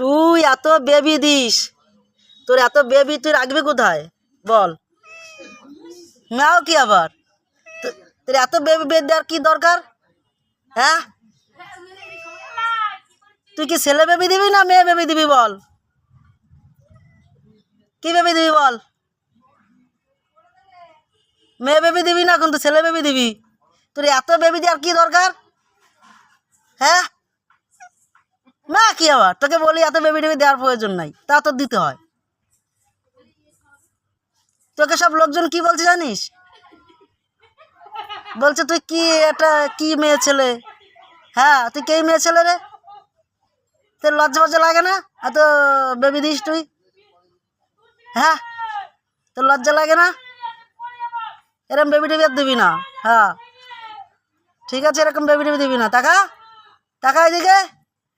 তুই এত baby this, তোর এত বেবি তুই রাখবি কোথায় বল? নাও কি আবার তোর এত বেবি দেওয়ার কি দরকার? হ্যাঁ, তুই কি ছেলে বেবি দিবি না মেয়ে বেবি দিবি বল? কি বেবি দিবি বল? মেয়ে বেবি দিবি না কিন্তু ছেলে বেবি দিবি। তোর এত বেবি দেওয়ার কি দরকার? হ্যাঁ, না কি আবার তোকে বলি এত বেবি টেবি দেওয়ার প্রয়োজন নাই, তা তোর দিতে হয়। তোকে সব লোকজন কি বলছে জানিস? বলছে তুই কি এটা কি মেয়ে ছেলে। হ্যাঁ, তুই কে মেয়ে ছেলে রে? তোর লজ্জা ফজ্জা লাগে না এত বেবি দিস তুই? হ্যাঁ, তোর লজ্জা লাগে না? এরকম বেবি টেবি আর দিবি না। হ্যাঁ ঠিক আছে, এরকম বেবি টেবি দিবি না। টাকা টাকা এদিকে।